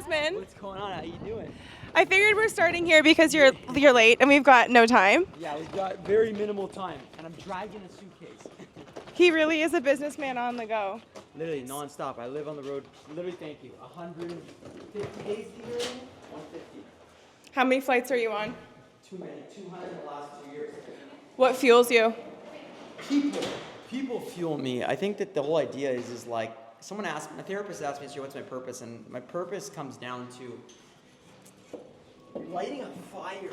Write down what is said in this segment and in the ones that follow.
Desmond. What's going on? How you doing? I figured we're starting here because you're late and we've got no time. Yeah, we've got very minimal time, and I'm dragging a suitcase. He really is a businessman on the go. Literally nonstop. I live on the road. Literally, thank you. 150 days a year. 150. How many flights are you on? Too many. 200 in the last 2 years. What fuels you? People fuel me. I think that the whole idea is like, my therapist asked me, what's my purpose? And my purpose comes down to lighting a fire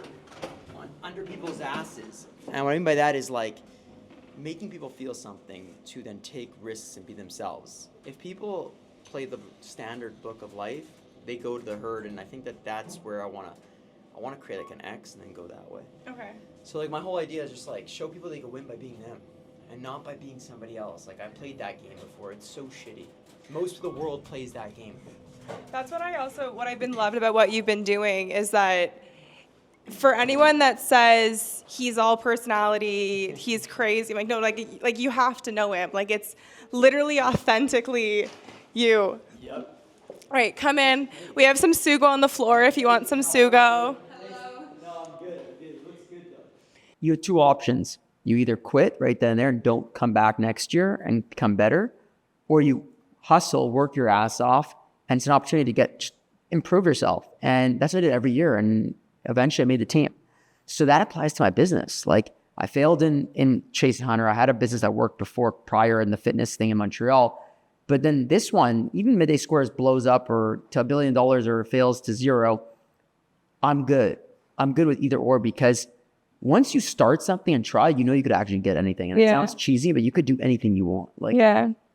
under people's asses. And what I mean by that is like making people feel something to then take risks and be themselves. If people play the standard book of life, they go to the herd, and I think that that's where I want to create like an X and then go that way. Okay. So like my whole idea is just like show people they can win by being them and not by being somebody else. Like I played that game before. It's so shitty. Most of the world plays that game. That's what I've been loved about what you've been doing is that for anyone that says he's all personality, he's crazy, like no, like you have to know him. Like it's literally authentically you. Yep. All right, come in. We have some sugo on the floor if you want some sugo. No, I'm good. It looks good though. You have two options. You either quit right then and there and don't come back next year and become better, or you hustle, work your ass off, and it's an opportunity to improve yourself. And that's what I did every year. And eventually I made the team. So that applies to my business. Like I failed in Chase and Hunter. I had a business that worked prior in the fitness thing in Montreal. But then this one, even MidDay Squares blows up or to $1 billion or fails to zero, I'm good. I'm good with either or, because once you start something and try, you could actually get anything. And it sounds cheesy, but you could do anything you want. Like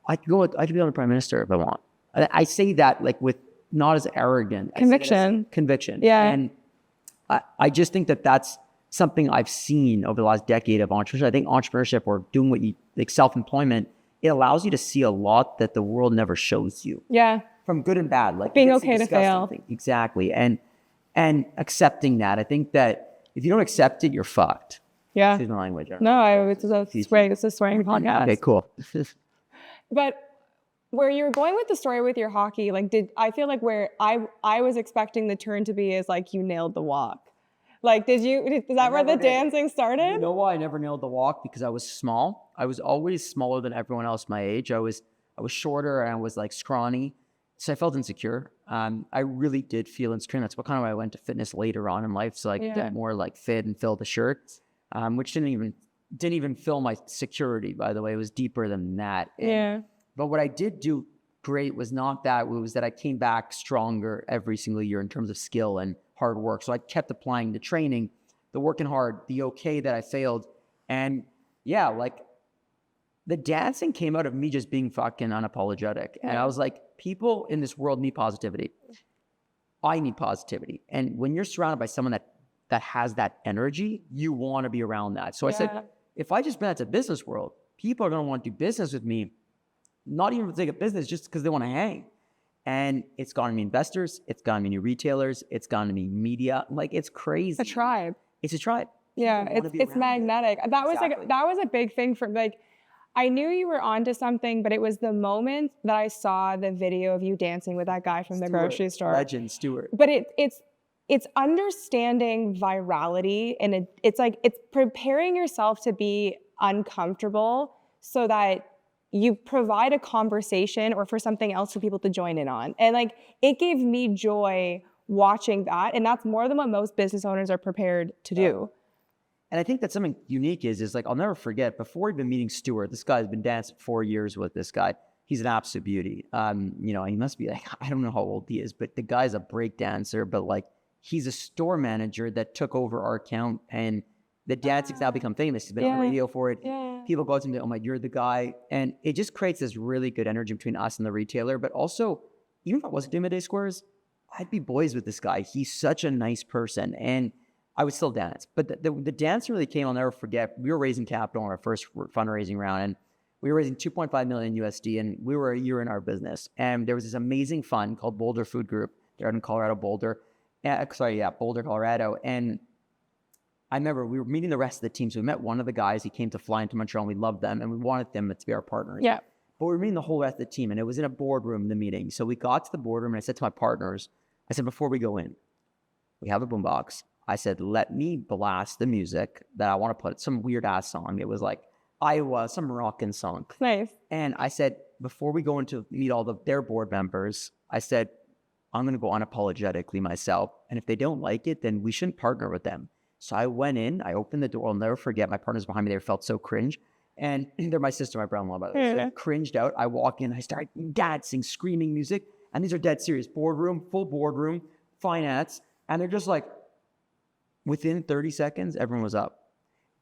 I could be on the prime minister if I want. I say that like with not as arrogant. Conviction. Yeah. And I just think that that's something I've seen over the last decade of entrepreneurship. I think entrepreneurship or doing what you like, self-employment, it allows you to see a lot that the world never shows you. Yeah. From good and bad. Like being okay to fail. Exactly. And accepting that. I think that if you don't accept it, you're fucked. Yeah. Excuse my language. It's a swearing podcast. Okay, cool. But where you were going with the story with your hockey, like I feel like where I was expecting the turn to be is like you nailed the walk. Like is that where the dancing started? You know why I never nailed the walk? Because I was small. I was always smaller than everyone else my age. I was shorter and I was like scrawny. So I felt insecure. I really did feel insecure. That's what kind of why I went to fitness later on in life. So I could get more like fit and fill the shirt, which didn't even fill my security, by the way. It was deeper than that. But what I did do great was not that. It was that I came back stronger every single year in terms of skill and hard work. So I kept applying the training, the working hard, the okay that I failed. And like the dancing came out of me just being fucking unapologetic. And I was like, people in this world need positivity. I need positivity. And when you're surrounded by someone that has that energy, you want to be around that. So I said, if I just bring that to business world, people are going to want to do business with me, not even for the sake of business, just because they want to hang. And it's gotten me investors, it's gotten me new retailers, it's gotten me media. Like it's crazy. It's a tribe. It's a tribe. Yeah, it's magnetic. That was a big thing for like, I knew you were onto something, but it was the moment that I saw the video of you dancing with that guy from the grocery store. Legend, Stuart. But it's understanding virality, and it's preparing yourself to be uncomfortable so that you provide a conversation or for something else for people to join in on. And like, it gave me joy watching that. And that's more than what most business owners are prepared to do. And I think that's something unique is like, I'll never forget, before even meeting Stuart, this guy's been dancing 4 years with this guy. He's an absolute beauty. He must be like, I don't know how old he is, but the guy's a break dancer, but like, he's a store manager that took over our account, and the dancing's now become famous. He's been on the radio for it. People go to him and say, oh my, you're the guy. And it just creates this really good energy between us and the retailer. But also, even if I wasn't doing MidDay Squares, I'd be boys with this guy. He's such a nice person. And I would still dance. But the dance really came, I'll never forget. We were raising capital on our first fundraising round. And we were raising 2.5 million USD. And we were a year in our business. And there was this amazing fund called Boulder Food Group. They're out in Colorado, Boulder, Colorado. And I remember we were meeting the rest of the team. So we met one of the guys. He came to fly into Montreal, and we loved them, and we wanted them to be our partners. Yeah. But we were meeting the whole rest of the team, and it was in a boardroom, the meeting. So we got to the boardroom, and I said to my partners, I said, before we go in, we have a boombox. I said, let me blast the music that I want to put, some weird ass song. It was like Iowa, some rockin' song. Nice. And I said, before we go into meet all their board members, I said, I'm going to go unapologetically myself. And if they don't like it, then we shouldn't partner with them. So I went in, I opened the door. I'll never forget. My partners behind me, they felt so cringe. And they're my sister, my brother-in-law, by the way. So I cringed out. I walk in, I start dancing, screaming music. And these are dead serious. Boardroom, full boardroom, finance. And they're just like, within 30 seconds, everyone was up.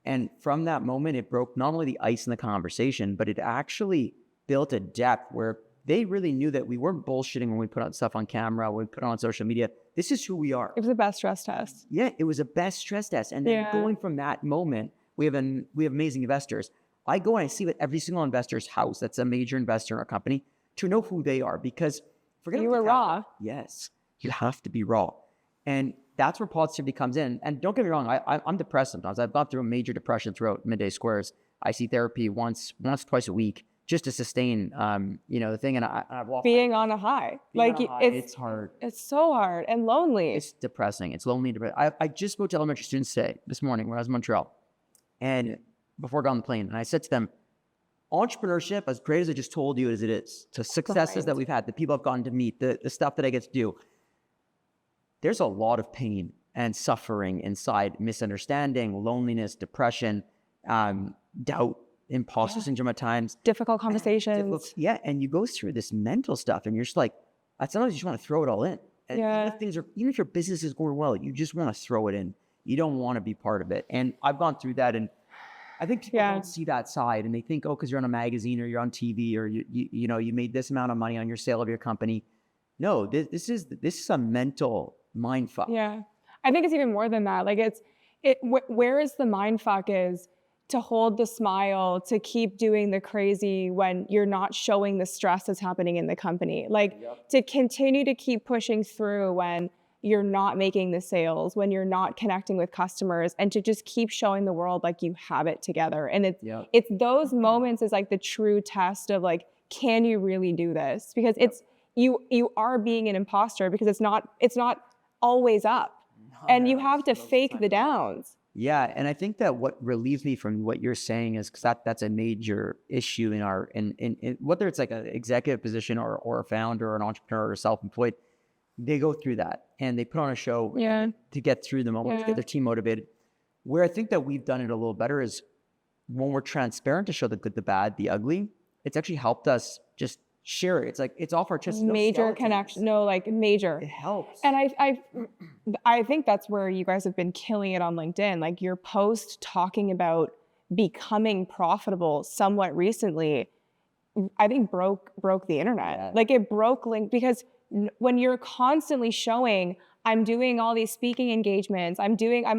And from that moment, it broke not only the ice in the conversation, but it actually built a depth where they really knew that we weren't bullshitting when we put out stuff on camera, when we put it on social media. This is who we are. It was the best stress test. Yeah, it was a best stress test. And then going from that moment, we have amazing investors. I go and I see with every single investor's house that's a major investor in our company to know who they are, because forget you were raw. Yes, you have to be raw. And that's where positivity comes in. And don't get me wrong, I'm depressed sometimes. I've gone through a major depression throughout MidDay Squares. I see therapy once, twice a week just to sustain, the thing. And I've walked being on a high. It's hard. It's so hard and lonely. It's depressing. It's lonely. I just spoke to elementary students this morning when I was in Montreal. And before I got on the plane, and I said to them, entrepreneurship, as great as I just told you as it is, the successes that we've had, the people I've gotten to meet, the stuff that I get to do, there's a lot of pain and suffering inside, misunderstanding, loneliness, depression, doubt, imposter syndrome at times. Difficult conversations. And you go through this mental stuff and you're just like, sometimes you just want to throw it all in. And even if your business is going well, you just want to throw it in. You don't want to be part of it. And I've gone through that, and I think people don't see that side, and they think, oh, because you're on a magazine or you're on TV or you made this amount of money on your sale of your company. No, this is a mental mind fuck. Yeah, I think it's even more than that. Like where is the mind fuck is to hold the smile, to keep doing the crazy when you're not showing the stress that's happening in the company. Like to continue to keep pushing through when you're not making the sales, when you're not connecting with customers, and to just keep showing the world like you have it together. And it's those moments is like the true test of like, can you really do this? Because it's you are being an imposter because it's not always up, and you have to fake the downs. Yeah, and I think that what relieves me from what you're saying is because that's a major issue in whether it's like an executive position or a founder or an entrepreneur or self-employed, they go through that and they put on a show to get through the moment, to get their team motivated. Where I think that we've done it a little better is when we're transparent to show the good, the bad, the ugly. It's actually helped us just share it. It's like it's off our chest. Major connection. No, like major. It helps. And I think that's where you guys have been killing it on LinkedIn. Like your post talking about becoming profitable somewhat recently, I think broke the internet. Yeah. Like it broke LinkedIn, because when you're constantly showing, I'm doing all these speaking engagements, I'm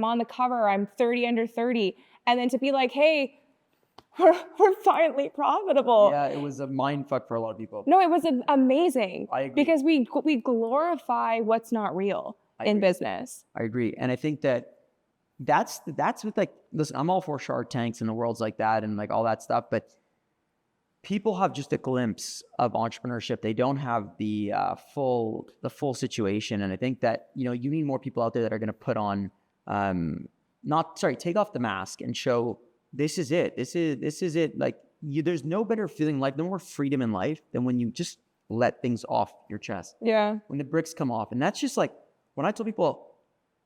on the cover, I'm 30 under 30, and then to be like, hey, we're finally profitable. Yeah, it was a mind fuck for a lot of people. No, it was amazing. I agree. Because we glorify what's not real in business. I agree. And I think that's with like, listen, I'm all for Shark Tanks and the worlds like that and like all that stuff, but people have just a glimpse of entrepreneurship. They don't have the full situation. And I think that, you need more people out there that are going to put on, take off the mask and show, this is it. This is it. Like there's no better feeling life, no more freedom in life than when you just let things off your chest. Yeah. When the bricks come off. And that's just like, when I told people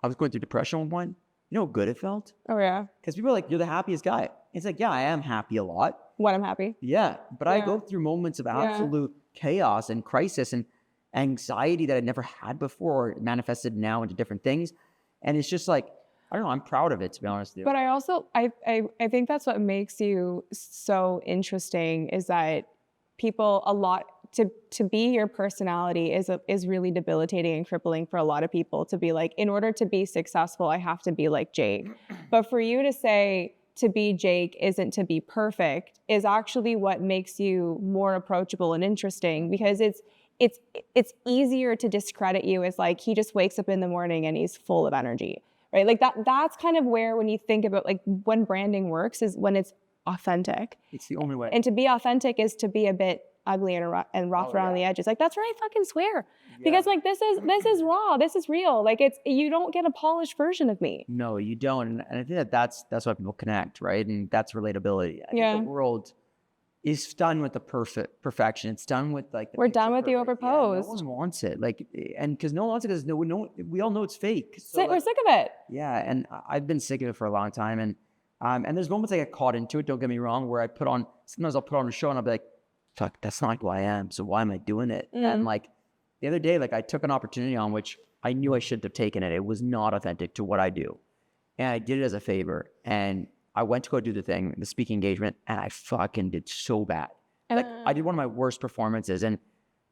I was going through depression at one point, you know how good it felt? Oh yeah. Because people are like, you're the happiest guy. It's like, yeah, I am happy a lot. When I'm happy. Yeah. But I go through moments of absolute chaos and crisis and anxiety that I'd never had before, or manifested now into different things. And it's just like, I don't know, I'm proud of it, to be honest with you. But I also, I think that's what makes you so interesting, is that people to be your personality is really debilitating and crippling for a lot of people, to be like, in order to be successful, I have to be like Jake. But for you to say to be Jake isn't to be perfect is actually what makes you more approachable and interesting, because it's easier to discredit you as like, he just wakes up in the morning and he's full of energy. Right? Like that's kind of where, when you think about like when branding works, is when it's authentic. It's the only way. And to be authentic is to be a bit ugly and rough around the edges. Like, that's where I fucking swear. Yeah. Because like this is raw. This is real. Like you don't get a polished version of me. No, you don't. And I think that's why people connect, right? And that's relatability. I think the world is done with the perfection. It's done with like we're done with the overposed. No one wants it. Like, and because no one wants it because we all know it's fake. So we're sick of it. Yeah, and I've been sick of it for a long time. And there's moments I get caught into it. Don't get me wrong. Where sometimes I'll put on a show and I'll be like, fuck, that's not who I am. So why am I doing it? And like the other day, like I took an opportunity on which I knew I shouldn't have taken it. It was not authentic to what I do. And I did it as a favor. And I went to go do the speaking engagement, and I fucking did so bad. Like I did one of my worst performances, and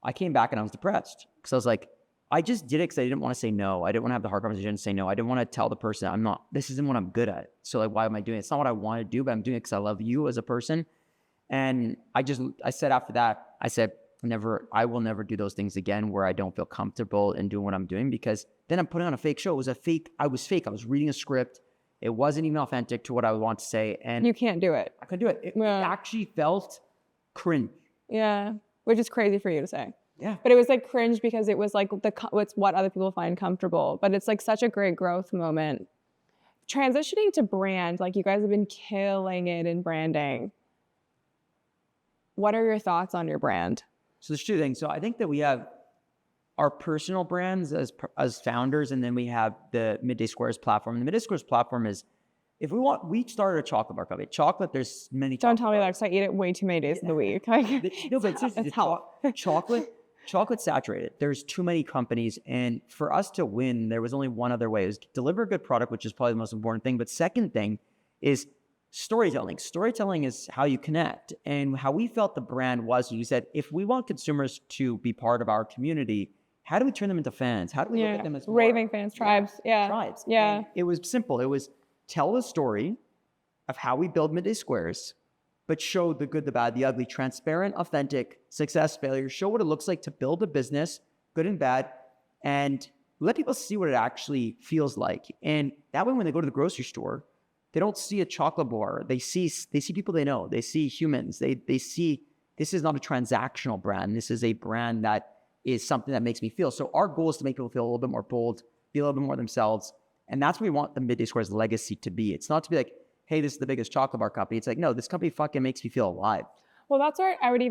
I came back and I was depressed because I was like, I just did it because I didn't want to say no. I didn't want to have the hard conversation and say no. I didn't want to tell the person this isn't what I'm good at. So like, why am I doing it? It's not what I want to do, but I'm doing it because I love you as a person. And I said after that, I said, I will never do those things again where I don't feel comfortable in doing what I'm doing, because then I'm putting on a fake show. It was fake. I was reading a script. It wasn't even authentic to what I would want to say. And you can't do it. I couldn't do it. It actually felt cringe. Yeah. Which is crazy for you to say. Yeah. But it was like cringe because it was like it's what other people find comfortable. But it's like such a great growth moment. Transitioning to brand, like you guys have been killing it in branding. What are your thoughts on your brand? So there's two things. So I think that we have our personal brands as founders, and then we have the MidDay Squares platform. And the MidDay Squares platform is, we started a chocolate bar company. Chocolate, there's many. Don't tell me that because I eat it way too many days of the week. No, but seriously, chocolate saturated. There's too many companies, and for us to win, there was only one other way. It was deliver a good product, which is probably the most important thing. But second thing is storytelling. Storytelling is how you connect. And how we felt the brand was, you said, if we want consumers to be part of our community, how do we turn them into fans? How do we look at them as raving fans, tribes? Yeah. Tribes. Yeah. And it was simple. It was tell the story of how we build MidDay Squares, but show the good, the bad, the ugly, transparent, authentic, success, failure. Show what it looks like to build a business, good and bad, and let people see what it actually feels like. And that way, when they go to the grocery store, they don't see a chocolate bar. They see people they know. They see humans. They see this is not a transactional brand. This is a brand that is something that makes me feel. So our goal is to make people feel a little bit more bold, be a little bit more themselves. And that's what we want the MidDay Squares legacy to be. It's not to be like, hey, this is the biggest chocolate bar company. It's like, no, this company fucking makes me feel alive. Well, that's where I'd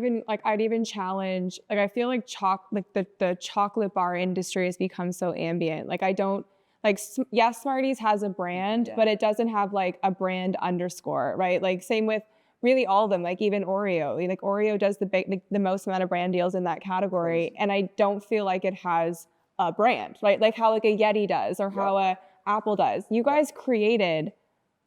even challenge, like, I feel like the chocolate bar industry has become so ambient. Like, I don't, like, yes, Smarties has a brand, but it doesn't have like a brand underscore, right? Like, same with really all of them, like even Oreo. Like Oreo does the most amount of brand deals in that category, and I don't feel like it has a brand, right? Like how like a Yeti does or how a Apple does. You guys created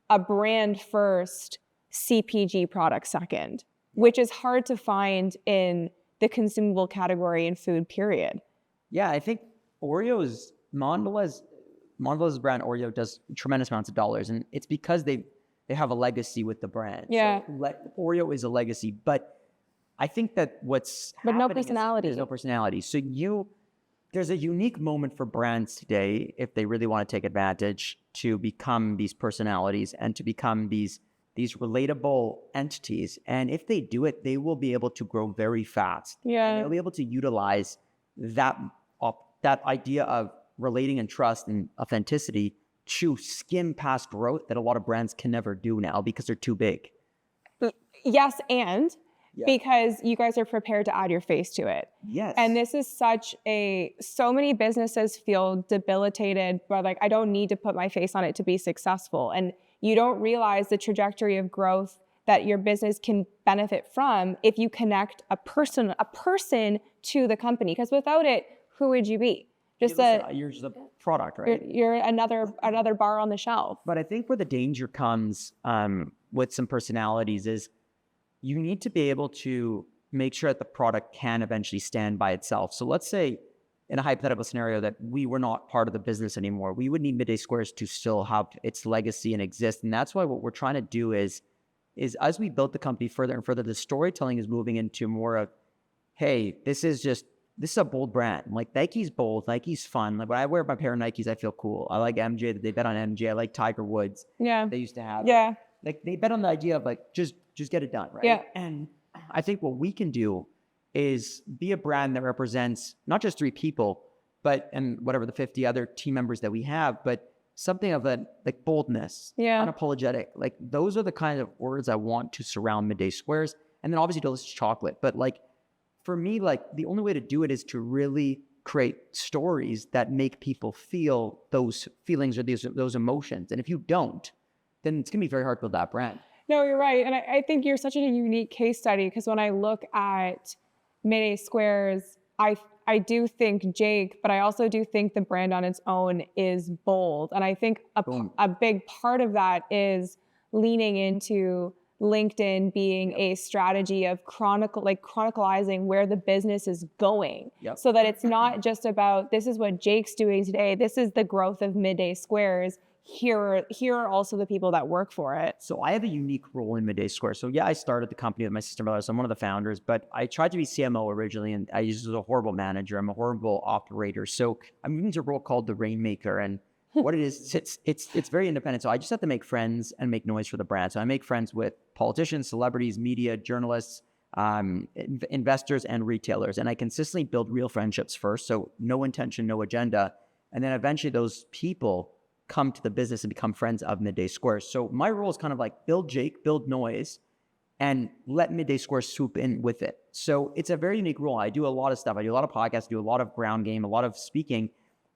a brand first, CPG product second, which is hard to find in the consumable category in food, period. Yeah, I think Oreo's Mondela's brand Oreo does tremendous amounts of dollars, and it's because they have a legacy with the brand. Yeah. So Oreo is a legacy, but I think that no personality. There's no personality. So there's a unique moment for brands today, if they really want to take advantage, to become these personalities and to become these relatable entities. And if they do it, they will be able to grow very fast. Yeah. And they'll be able to utilize that idea of relating and trust and authenticity to skim past growth that a lot of brands can never do now because they're too big. Yes, because you guys are prepared to add your face to it. Yes. And this is so many businesses feel debilitated, but like, I don't need to put my face on it to be successful. And you don't realize the trajectory of growth that your business can benefit from if you connect a person to the company. Because without it, who would you be? You're just a product, right? You're another bar on the shelf. But I think where the danger comes with some personalities is you need to be able to make sure that the product can eventually stand by itself. So let's say in a hypothetical scenario that we were not part of the business anymore, we would need MidDay Squares to still have its legacy and exist. And that's why what we're trying to do is as we build the company further and further, the storytelling is moving into more of, hey, this is a bold brand. Like Nike's bold, Nike's fun. Like when I wear my pair of Nikes, I feel cool. I like MJ, they bet on MJ. I like Tiger Woods. Yeah. They used to have. Yeah. Like they bet on the idea of like, just get it done, right? Yeah. And I think what we can do is be a brand that represents not just 3 people, but, and whatever the 50 other team members that we have, but something of a like boldness, unapologetic. Like those are the kind of words I want to surround MidDay Squares. And then obviously delicious chocolate. But like for me, like the only way to do it is to really create stories that make people feel those feelings or those emotions. And if you don't, then it's gonna be very hard to build that brand. No, you're right. And I think you're such a unique case study, because when I look at MidDay Squares, I do think Jake, but I also do think the brand on its own is bold. And I think a big part of that is leaning into LinkedIn being a strategy of chronicalizing where the business is going, so that it's not just about, this is what Jake's doing today, this is the growth of MidDay Squares. Here are also the people that work for it. So I have a unique role in MidDay Square. So yeah, I started the company with my sister brother. So I'm one of the founders, but I tried to be CMO originally, and I was a horrible manager. I'm a horrible operator. So I'm moving to a role called the Rainmaker. And what it is, it's very independent. So I just have to make friends and make noise for the brand. So I make friends with politicians, celebrities, media, journalists, investors, and retailers. And I consistently build real friendships first. So no intention, no agenda. And then eventually those people come to the business and become friends of MidDay Squares. So my role is kind of like build Jake, build noise, and let MidDay Squares swoop in with it. So it's a very unique role. I do a lot of stuff. I do a lot of podcasts, do a lot of ground game, a lot of speaking,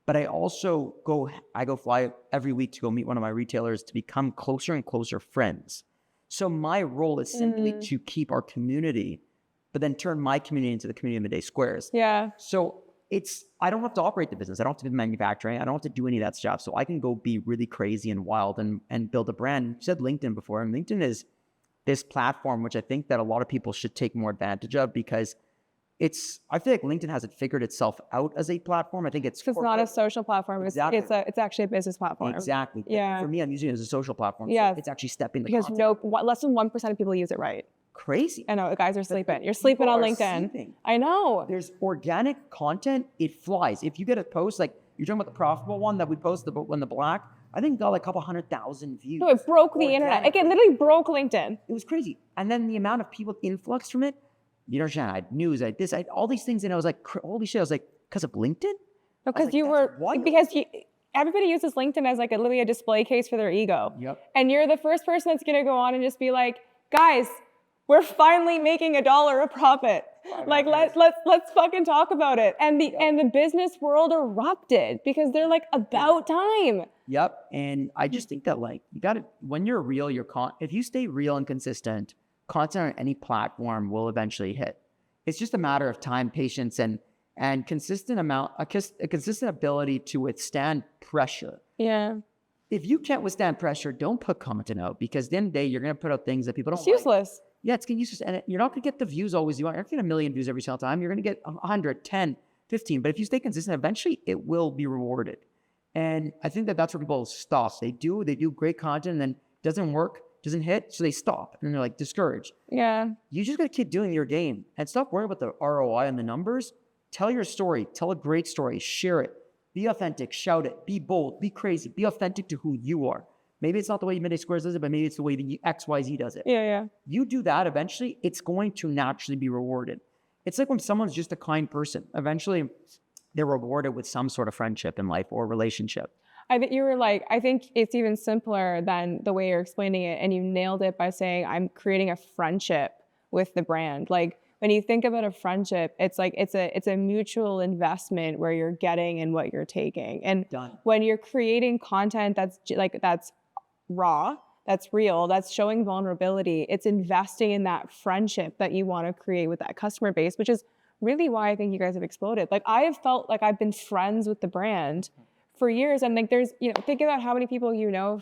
but I also go fly every week to go meet one of my retailers to become closer and closer friends. So my role is simply to keep our community, but then turn my community into the community of MidDay Squares. Yeah. So I don't have to operate the business. I don't have to do manufacturing. I don't have to do any of that stuff. So I can go be really crazy and wild and build a brand. You said LinkedIn before, and LinkedIn is this platform, which I think that a lot of people should take more advantage of, because I feel like LinkedIn hasn't figured itself out as a platform. I think it's not a social platform. Exactly. It's actually a business platform. Exactly. Yeah. For me, I'm using it as a social platform. Yeah. So it's actually stepping the because content. less than 1% of people use it right. Crazy. I know, the guys are sleeping. You're sleeping on LinkedIn. Sleeping. I know. There's organic content. It flies. If you get a post, like you're talking about the profitable one that we posted, when the black, I think got like a couple 100,000 views. No, it broke the internet. It literally broke LinkedIn. It was crazy. And then the amount of people influx from it, you know, I had news, I had this, I had all these things. And I was like, holy shit. I was like, because of LinkedIn? No, because everybody uses LinkedIn as like literally a display case for their ego. Yep. And you're the first person that's going to go on and just be like, guys, we're finally making $1 a profit. Like let's fucking talk about it. And the business world erupted because they're like, about time. Yep. And I just think that like when you're real, if you stay real and consistent, content on any platform will eventually hit. It's just a matter of time, patience, and a consistent ability to withstand pressure. Yeah. If you can't withstand pressure, don't put content out, because at the end of the day, you're going to put out things that people don't like. It's useless. Yeah, it's going to be useless. And you're not going to get the views always you want. You're not going to get 1 million views every single time. You're going to get 100, 10, 15. But if you stay consistent, eventually it will be rewarded. And I think that that's where people stop. They do great content, and then it doesn't work, doesn't hit, so they stop. And they're like discouraged. Yeah. You just got to keep doing your game and stop worrying about the ROI and the numbers. Tell your story. Tell a great story. Share it. Be authentic. Shout it. Be bold. Be crazy. Be authentic to who you are. Maybe it's not the way MidDay Squares does it, but maybe it's the way that XYZ does it. Yeah. You do that, eventually, it's going to naturally be rewarded. It's like when someone's just a kind person. Eventually, they're rewarded with some sort of friendship in life or relationship. I think it's even simpler than the way you're explaining it, and you nailed it by saying, I'm creating a friendship with the brand. Like, when you think about a friendship, it's like it's a mutual investment where you're getting and what you're taking. And when you're creating content that's raw, that's real, that's showing vulnerability, it's investing in that friendship that you want to create with that customer base, which is really why I think you guys have exploded. Like, I have felt like I've been friends with the brand for years. And like, there's, think about how many people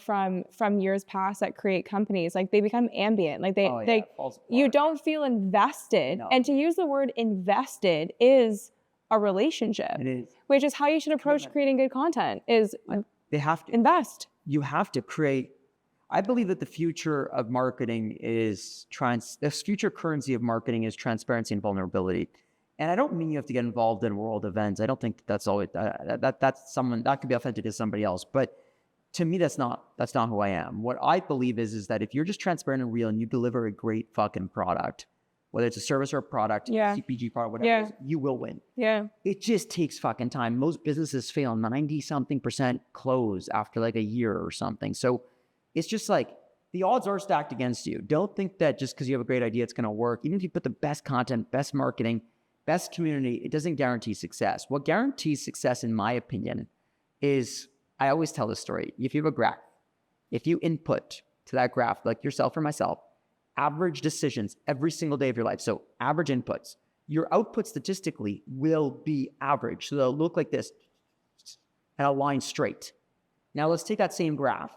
from years past that create companies, like they become ambient, like you don't feel invested. No. And to use the word invested is a relationship. It is. Which is how you should approach creating good content, is they have to invest. You have to create. I believe that the future of marketing is the future currency of marketing is transparency and vulnerability. And I don't mean you have to get involved in world events. I don't think that's always that's someone that could be authentic to somebody else. But to me, that's not who I am. What I believe is that if you're just transparent and real and you deliver a great fucking product, whether it's a service or a product, Yeah. CPG product, whatever it is, you will win. Yeah. It just takes fucking time. Most businesses fail 90-something% close after like a year or something. So it's just like the odds are stacked against you. Don't think that just because you have a great idea, it's going to work. Even if you put the best content, best marketing, best community, it doesn't guarantee success. What guarantees success, in my opinion, is, I always tell this story. If you have a graph, if you input to that graph, like yourself or myself, average decisions every single day of your life. So average inputs, your output statistically will be average. So they'll look like this and a line straight. Now let's take that same graph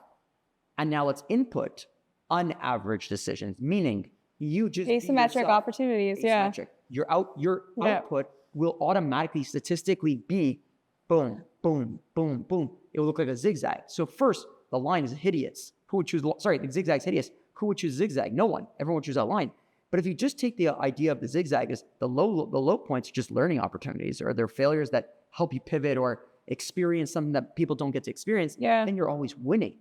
and now let's input unaverage decisions, meaning you just asymmetric opportunities. Asymmetric. Your output will automatically statistically be boom, boom, boom, boom. It will look like a zigzag. So first, the line is hideous. Who would choose, sorry, the zigzag's hideous. Who would choose zigzag? No one. Everyone would choose that line. But if you just take the idea of the zigzag as the low points are just learning opportunities, or they're failures that help you pivot or experience something that people don't get to experience, then you're always winning.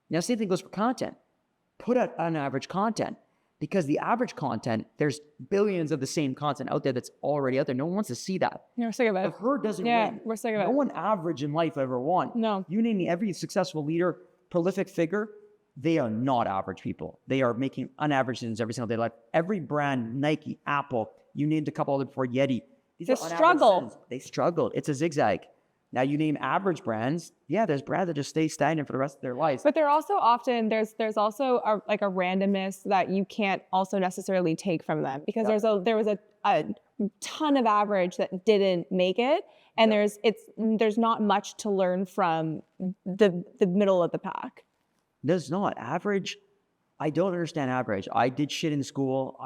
Now, same thing goes for content. Put out unaverage content, because the average content, there's billions of the same content out there that's already out there. No one wants to see that. Yeah, we're sick of it. The herd doesn't Yeah, win. we're sick of it. No one average in life ever won. No. You name me every successful leader, prolific figure, they are not average people. They are making unaverage decisions every single day. Like every brand, Nike, Apple, you named a couple other before, Yeti. It's a struggle. They struggled. It's a zigzag. Now you name average brands. Yeah, there's brands that just stay stagnant for the rest of their lives. But they're also often, there's also a randomness that you can't also necessarily take from them, because there was a ton of average that didn't make it. And there's not much to learn from the middle of the pack. There's not. Average, I don't understand average. I did shit in school.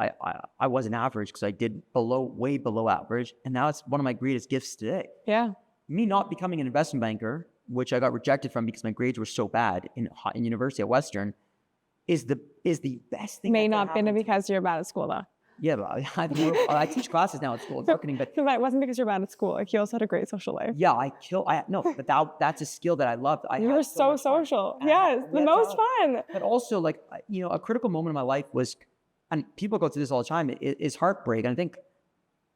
I wasn't average because I did way below average. And now it's one of my greatest gifts today. Yeah. Me not becoming an investment banker, which I got rejected from because my grades were so bad in university at Western, is the best thing. May not been because you're bad at school though. Yeah, but I teach classes now at school, marketing, but it wasn't because you're bad at school. Like, you also had a great social life. Yeah, that's a skill that I loved. You were so social. Yes, the most fun. But also, like, a critical moment in my life was, and people go through this all the time, is heartbreak. And I think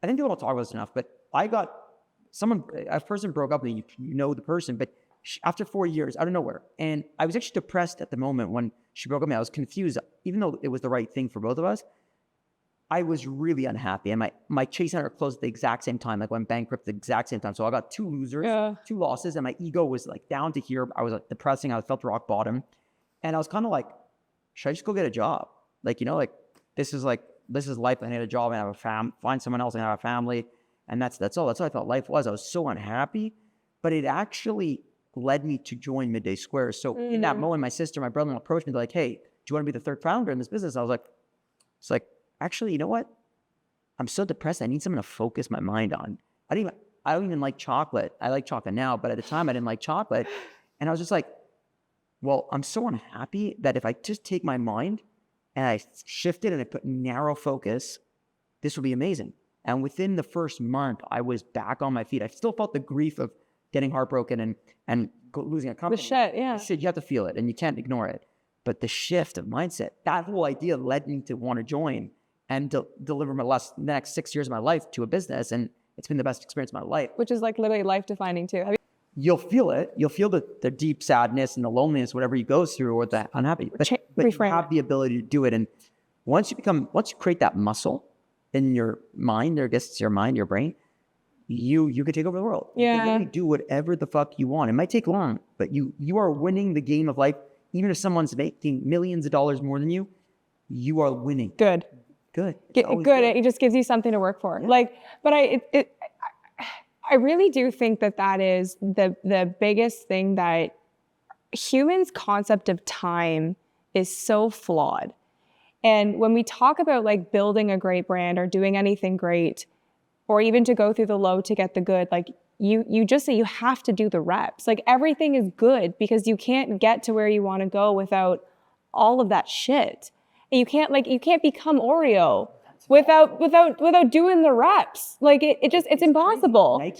people don't talk about this enough, but a person broke up with me, the person, but after 4 years, out of nowhere. And I was actually depressed at the moment when she broke up with me. I was confused, even though it was the right thing for both of us. I was really unhappy, and my Chase Center closed at the exact same time, like went bankrupt at the exact same time. So I got two losses, and my ego was like down to here. I was like depressing. I felt rock bottom, and I was kind of like, should I just go get a job? This is life. I need a job and have find someone else and have a family, and that's all. That's what I thought life was. I was so unhappy, but it actually led me to join MidDay Square. So in that moment, my sister, my brother-in-law approached me. They're like, hey, do you want to be the third founder in this business? I was like, actually, you know what? I'm so depressed. I need something to focus my mind on. I don't even like chocolate. I like chocolate now, but at the time I didn't like chocolate. And I was just like, well, I'm so unhappy that if I just take my mind and I shift it and I put narrow focus, this will be amazing. And within the first month, I was back on my feet. I still felt the grief of getting heartbroken and losing a company. The shit, yeah. The shit, you have to feel it and you can't ignore it. But the shift of mindset, that whole idea led me to want to join and deliver my next 6 years of my life to a business. And it's been the best experience of my life. Which is like literally life defining too. You'll feel it. You'll feel the deep sadness and the loneliness, whatever you go through, or the unhappy. But you have the ability to do it. And once you create that muscle in your mind, or I guess it's your mind, your brain, you can take over the world. Yeah. You can really do whatever the fuck you want. It might take long, but you are winning the game of life. Even if someone's making millions of dollars more than you, you are winning. Good. Good. It just gives you something to work for. Yeah. But I really do think that is the biggest thing, that humans' concept of time is so flawed. And when we talk about like building a great brand or doing anything great, or even to go through the low to get the good, like you just say you have to do the reps. Like everything is good because you can't get to where you want to go without all of that shit. And you can't become Oreo without doing the reps. Like it's impossible.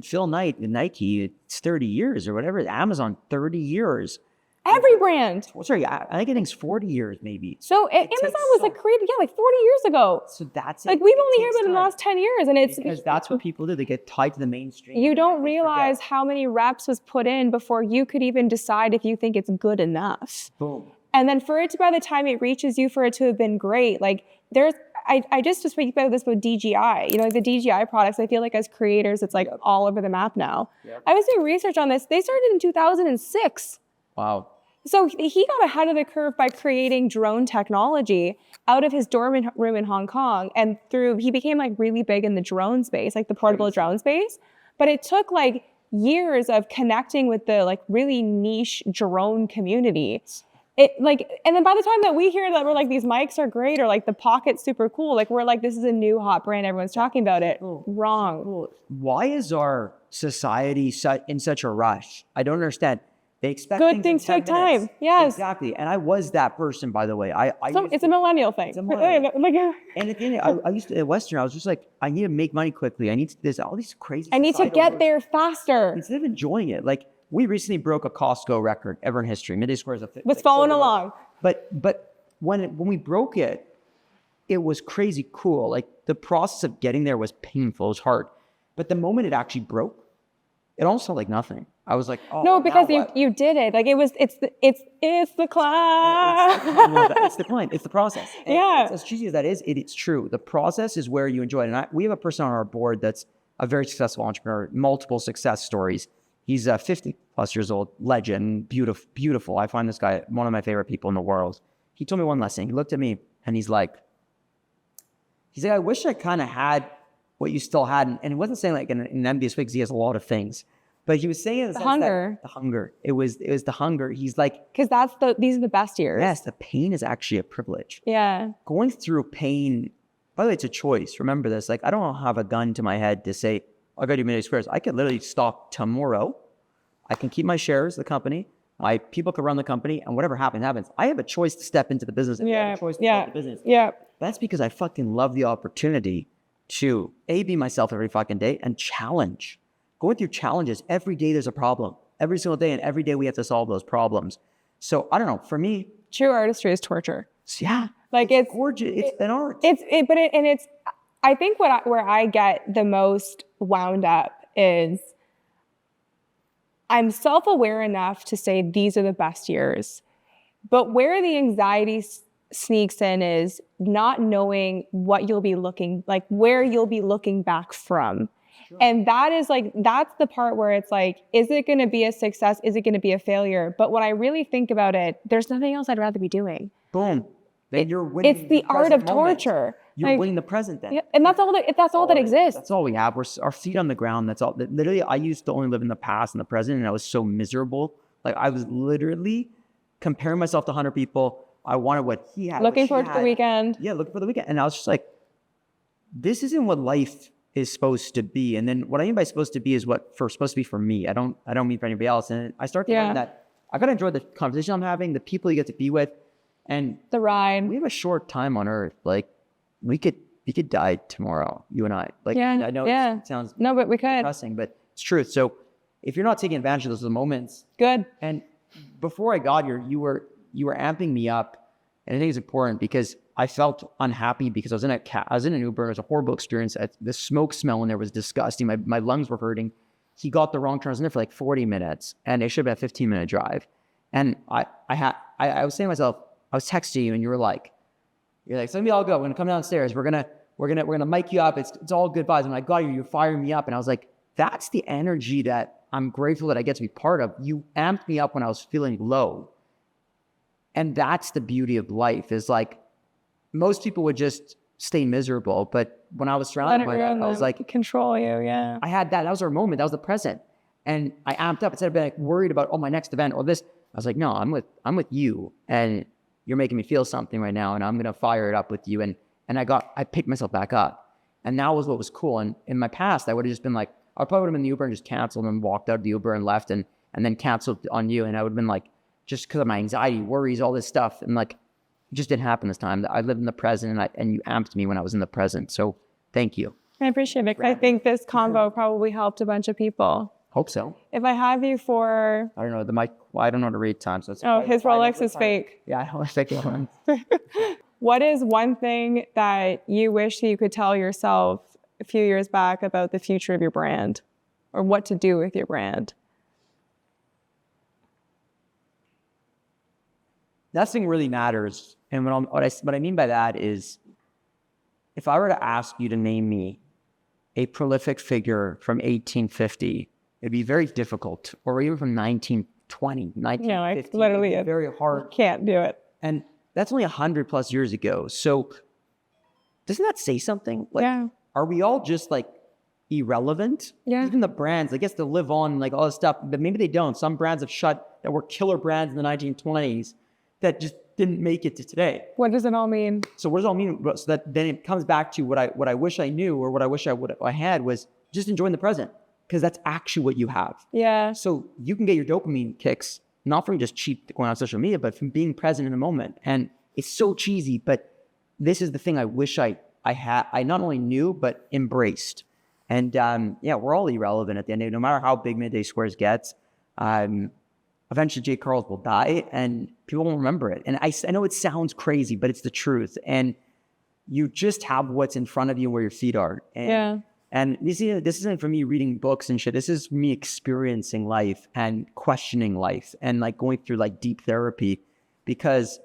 Phil Knight, Nike, it's 30 years or whatever. Amazon, 30 years. Every brand. Sorry, I think it's 40 years maybe. So Amazon was like created, like 40 years ago. So that's like we've only heard about it in the last 10 years, and it's because that's what people do. They get tied to the mainstream. You don't realize how many reps was put in before you could even decide if you think it's good enough. Boom. And then for it to, by the time it reaches you, for it to have been great, like I just speak about this with DJI. You know, like the DJI products, I feel like as creators, it's like all over the map now. Yep. I was doing research on this. They started in 2006. Wow. So he got ahead of the curve by creating drone technology out of his dorm room in Hong Kong. And he became like really big in the drone space, like the portable drone space. But it took like years of connecting with the like really niche drone community. And then by the time that we hear that we're like, these mics are great, or like the Pocket's super cool, like we're like, this is a new hot brand, everyone's talking about it. Wrong. Why is our society in such a rush? I don't understand. They expect good things take time. Yes, exactly. And I was that person, by the way. It's a millennial thing. It's a millennial. And at the end, I used to at Western. I was just like, I need to make money quickly. I need to, there's all these crazy. I need to get there faster instead of enjoying it. Like we recently broke a Costco record ever in history. MidDay Squares was following along. But when we broke it, it was crazy cool. Like the process of getting there was painful. It was hard. But the moment it actually broke, it almost felt like nothing. I was like, oh, no, because you did it. Like it's the climb. It's the climb. It's the process. And yeah. As cheesy as that is, it's true. The process is where you enjoy it. And we have a person on our board that's a very successful entrepreneur, multiple success stories. He's 50 plus years old, legend, beautiful. I find this guy one of my favorite people in the world. He told me one lesson. He looked at me and he's like, I wish I kind of had what you still had. And he wasn't saying like in an envious way because he has a lot of things. But he was saying the hunger. The hunger. It was the hunger. He's like, because these are the best years. Yes, the pain is actually a privilege. Yeah. Going through pain, by the way, it's a choice. Remember this. Like I don't have a gun to my head to say, I gotta do MidDay Squares. I could literally stop tomorrow. I can keep my shares, the company. My people can run the company, and whatever happens. I have a choice to step into the business. And I have a choice to step into the business. Yeah. That's because I fucking love the opportunity to be myself every fucking day and challenge. Going through challenges, every day there's a problem. Every single day, and every day we have to solve those problems. So I don't know, for me. True artistry is torture. Yeah. Like it's gorgeous. It's an art. I think where I get the most wound up is I'm self-aware enough to say these are the best years. But where the anxiety sneaks in is not knowing what you'll be looking, like where you'll be looking back from. Sure. And that's the part where it's like, is it going to be a success? Is it going to be a failure? But when I really think about it, there's nothing else I'd rather be doing. Boom. Then you're winning. It's the art of torture. You're winning the present then. Yeah, and that's all that exists. That's all we have. We're our feet on the ground. That's all. Literally, I used to only live in the past and the present, and I was so miserable. Like I was literally comparing myself to 100 people. I wanted what he had. Looking forward to the weekend. Yeah, looking for the weekend. And I was just like, this isn't what life is supposed to be. And then what I mean by supposed to be is supposed to be for me. I don't mean for anybody else. And I start to learn that I gotta enjoy the conversation I'm having, the people you get to be with, and the ride. We have a short time on earth. Like we could die tomorrow, you and I. Like I know it sounds but we could. depressing, but it's true. So if you're not taking advantage of those moments, good. And before I got here, you were amping me up, and I think it's important because I felt unhappy because I was in an Uber. It was a horrible experience. The smoke smell in there was disgusting. My lungs were hurting. He got the wrong turn. I was in there for like 40 minutes, and it should have been a 15-minute drive. And I was saying to myself, I was texting you, and you're like, so let me all go. We're gonna come downstairs. We're gonna mic you up. It's all good vibes. When I got you, you're firing me up, and I was like, that's the energy that I'm grateful that I get to be part of. You amped me up when I was feeling low. And that's the beauty of life is like, most people would just stay miserable. But when I was surrounded by that, I was like, control you. Yeah. I had that. That was our moment. That was the present. And I amped up instead of being like worried about, my next event or this. I was like, no, I'm with you. And you're making me feel something right now. And I'm going to fire it up with you. And I picked myself back up. And that was what was cool. And in my past, I would have just been like, I probably would have been in the Uber and just canceled and walked out of the Uber and left and then canceled on you. And I would have been like, just because of my anxiety, worries, all this stuff. And like, it just didn't happen this time. I lived in the present and you amped me when I was in the present. So thank you. I appreciate it. I think this convo probably helped a bunch of people. Hope so. If I have you for... I don't know. I don't know how to read time. So it's his Rolex is fake. Yeah, I was thinking one. What is one thing that you wish you could tell yourself a few years back about the future of your brand, or what to do with your brand? Nothing really matters. And what I mean by that is, if I were to ask you to name me a prolific figure from 1850, it'd be very difficult, or even from 1920, 1950. No, I literally very hard. Can't do it. And that's only 100+ years ago. So doesn't that say something? Like, yeah. Are we all just like irrelevant? Yeah. Even the brands, I guess they live on like all this stuff, but maybe they don't. Some brands have shut that were killer brands in the 1920s that just didn't make it to today. What does it all mean? So what does it all mean? So that then it comes back to what I wish I knew, or what I wish I had, was just enjoying the present, because that's actually what you have. Yeah. So you can get your dopamine kicks not from just cheap going on social media, but from being present in the moment. And it's so cheesy, but this is the thing I wish I not only knew, but embraced. And yeah, we're all irrelevant at the end of the day. No matter how big MidDay Squares gets, eventually Jake Karls will die and people won't remember it. And I know it sounds crazy, but it's the truth. And you just have what's in front of you where your feet are. And, yeah. And this isn't for me reading books and shit. This is me experiencing life and questioning life and like going through like deep therapy, because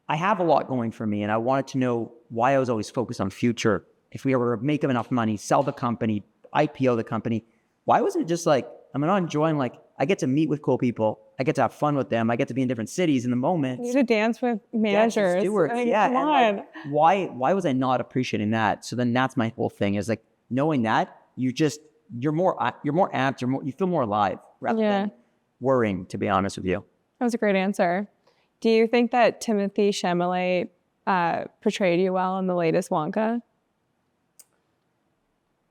I have a lot going for me and I wanted to know why I was always focused on future. If we were to make enough money, sell the company, IPO the company, why wasn't it just like, I'm not enjoying, like, I get to meet with cool people. I get to have fun with them. I get to be in different cities in the moment. You get to dance with managers. Stewards. I mean, Yeah. Come on. Like, why was I not appreciating that? So then that's my whole thing, is like, knowing that you're more amped, you feel more alive rather than worrying, to be honest with you. That was a great answer. Do you think that Timothée Chalamet portrayed you well in the latest Wonka?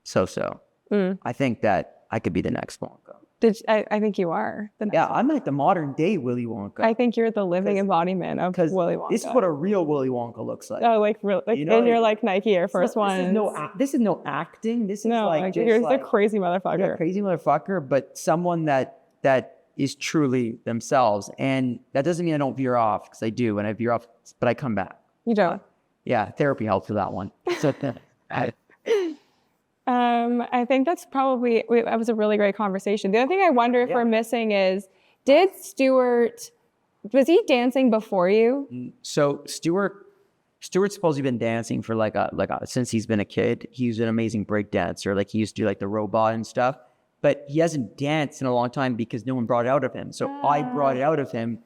So. I think that I could be the next Wonka. I think you are. I'm like the modern day Willy Wonka. I think you're the living embodiment of Willy Wonka. This is what a real Willy Wonka looks like. Oh, like real, like, you know, in your like Nike Air Force Ones. This is no acting. This is like just you're like the crazy motherfucker. You're a crazy motherfucker, but someone that is truly themselves. And that doesn't mean I don't veer off, because I do, and I veer off, but I come back. You don't. Yeah, therapy helps with that one. So I think that's probably, that was a really great conversation. The other thing I wonder if we're missing is, was he dancing before you? So Stuart's supposedly been dancing for since he's been a kid. He's an amazing break dancer. Like, he used to do like the robot and stuff, but he hasn't danced in a long time because no one brought it out of him. So I brought it out of him,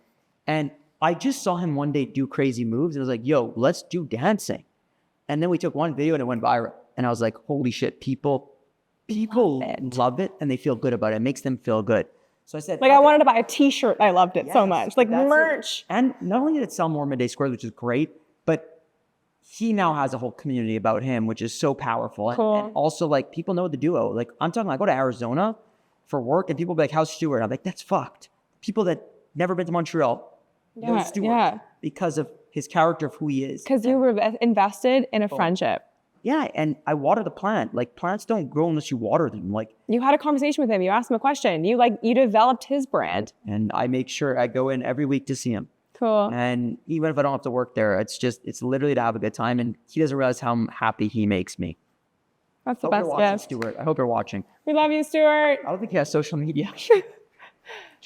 and I just saw him one day do crazy moves, and I was like, yo, let's do dancing. And then we took one video and it went viral. And I was like, holy shit, people love it and they feel good about it. It makes them feel good. So I said, like, I wanted to buy a t-shirt. I loved it so much. Like, merch. It. And not only did it sell more MidDay Squares, which is great, but he now has a whole community about him, which is so powerful. Cool. And also, like, people know the duo. Like, I'm talking, I go to Arizona for work and people be like, how's Stuart? I'm like, that's fucked. People that never been to Montreal know Stuart because of his character, of who he is. Because you were invested in a friendship. Yeah, and I water the plant. Like, plants don't grow unless you water them. Like, you had a conversation with him. You asked him a question. You developed his brand. And I make sure I go in every week to see him. Cool. And even if I don't have to work there, it's literally to have a good time. And he doesn't realize how happy he makes me. That's the best gift. Stuart. I hope you're watching. We love you, Stuart. I don't think he has social media.